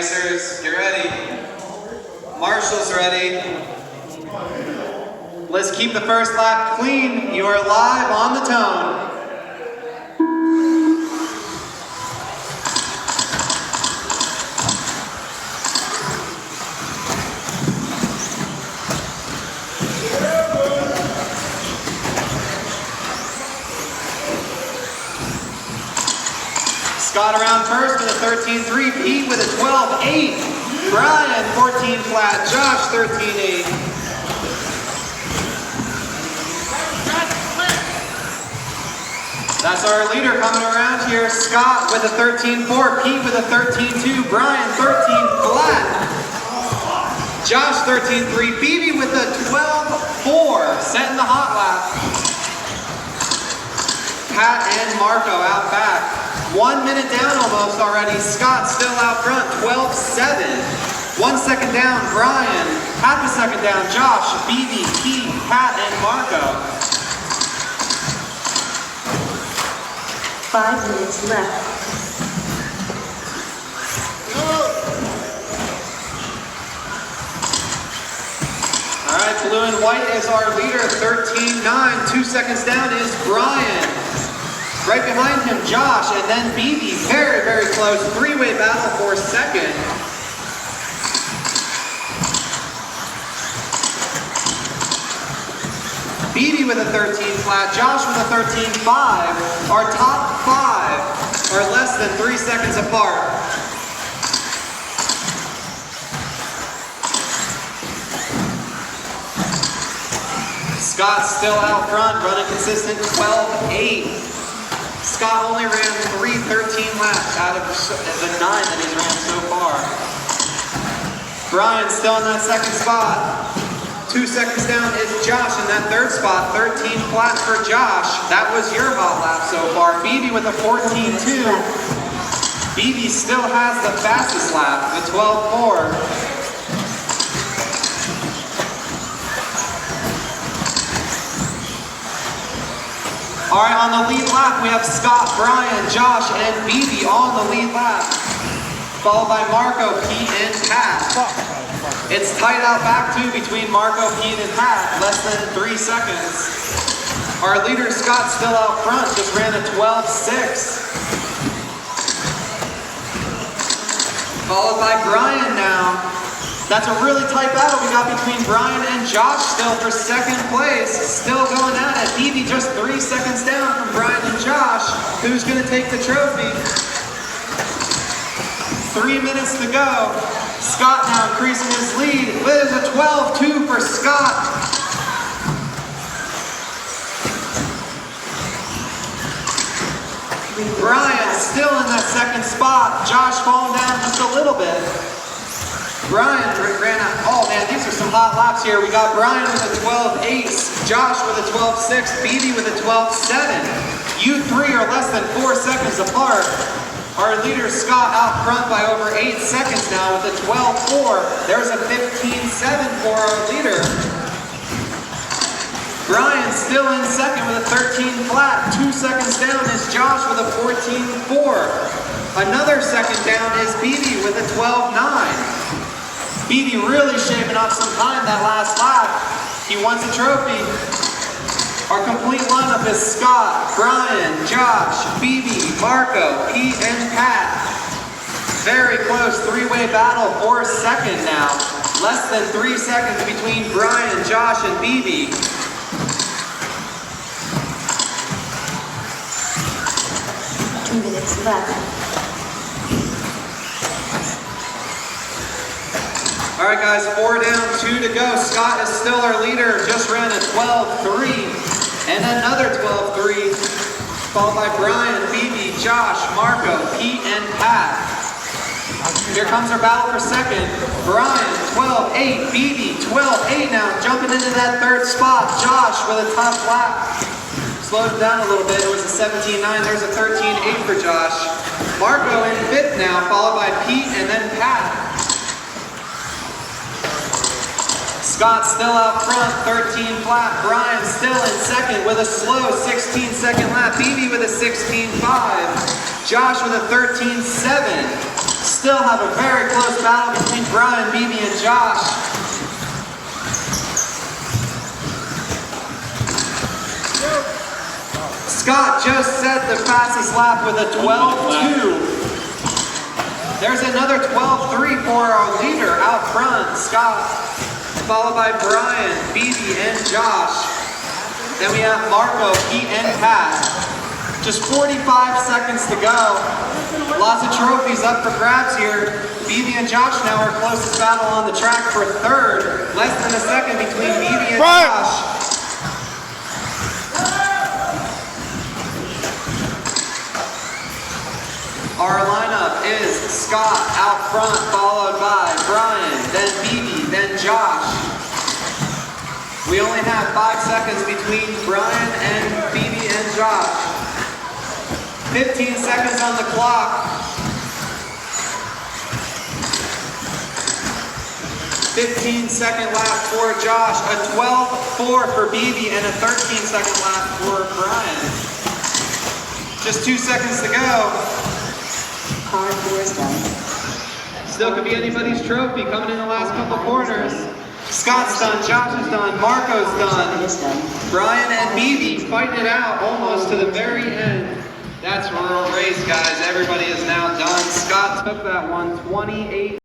racers, get ready. Marshall's ready. Let's keep the first lap clean. You are live on the tone. Scott around first with a 13.3, Pete with a 12.8, Brian 14 flat, Josh 13.8. That's our leader coming around here. Scott with a 13.4, Pete with a 13.2, Brian 13 flat, Josh 13.3, Bibie with a 12.4, setting the hot lap. Pat and Marco out back. 1 minute down almost already. Scott still out front, 12.7. 1 second down, Brian. Half a second down, Josh, Bibie, Pete, Pat, and Marco. 5 minutes left. All right, blue and white is our leader, 13.9. 2 seconds down is Brian. Right behind him, Josh, and then Bibie, very, very close. Three-way battle for second. Bibie with a 13 flat, Josh with a 13.5. Our top five are less than 3 seconds apart. Scott's still out front, running consistent 12.8. Scott only ran 3:13 laps out of the 9 that he's ran so far. Brian's still in that second spot. 2 seconds down is Josh in that third spot. 13 flat for Josh. That was your hot lap so far. Bibie with a 14.2. Bibie still has the fastest lap with 12.4. All right, on the lead lap, we have Scott, Brian, Josh, and Bibie on the lead lap. Followed by Marco, Pete, and Pat. It's tight out back two between Marco, Pete, and Pat. Less than 3 seconds. Our leader, Scott, still out front. Just ran a 12.6. Followed by Brian now. That's a really tight battle we got between Brian and Josh still for second place. Still going at it. Bibie just 3 seconds down from Brian and Josh. Who's going to take the trophy? 3 minutes to go. Scott now increasing his lead. There's a 12.2 for Scott. Brian still in that second spot. Josh falling down just a little bit. Brian ran out. Oh man, these are some hot laps here. We got Brian with a 12.8, Josh with a 12.6, Bibie with a 12.7. You three are less than 4 seconds apart. Our leader Scott out front by over 8 seconds now with a 12.4. There's a 15.7 for our leader. Brian still in second with a 13 flat. 2 seconds down is Josh with a 14.4. Another second down is Bibie with a 12.9. Bibie really shaving off some time that last lap. He wants a trophy. Our complete lineup is Scott, Brian, Josh, Bibie, Marco, Pete, and Pat. Very close three-way battle for second now. Less than 3 seconds between Brian, Josh, and Bibie. Minutes left. All right, guys, 4 down, 2 to go. Scott is still our leader. Just ran a 12.3 and another 12.3. Followed by Brian, Bibie, Josh, Marco, Pete, and Pat. Here comes our battle for second. Brian, 12.8. Bibie, 12.8 now. Jumping into that third spot. Josh with a tough lap. Slowed down a little bit. It was a 17.9. There's a 13.8 for Josh. Marco in fifth now, followed by Pete and then Pat. Scott still out front, 13 flat. Brian still in second with a slow 16-second lap. Bibie with a 16.5. Josh with a 13.7. Still have a very close battle between Brian, Bibie, and Josh. Scott just set the fastest lap with a 12.2. There's another 12.3 for our leader out front, Scott, followed by Brian, Bibie, and Josh. Then we have Marco, Pete, and Pat. Just 45 seconds to go. Lots of trophies up for grabs here. Bibie and Josh now are closest battle on the track for third. Less than a second between Bibie and Josh. Our lineup is Scott out front, followed by Brian, then Bibie, then Josh. We only have 5 seconds between Brian and Bibie and Josh. 15 seconds on the clock. 15-second lap for Josh, a 12.4 for Bibie, and a 13-second lap for Brian. Just 2 seconds to go. Car 4 is done. Still could be anybody's trophy coming in the last couple corners. Scott's done, Josh is done, Marco's done. Brian and Bibie fighting it out almost to the very end. That's rural race, guys. Everybody is now done. Scott took that one 28.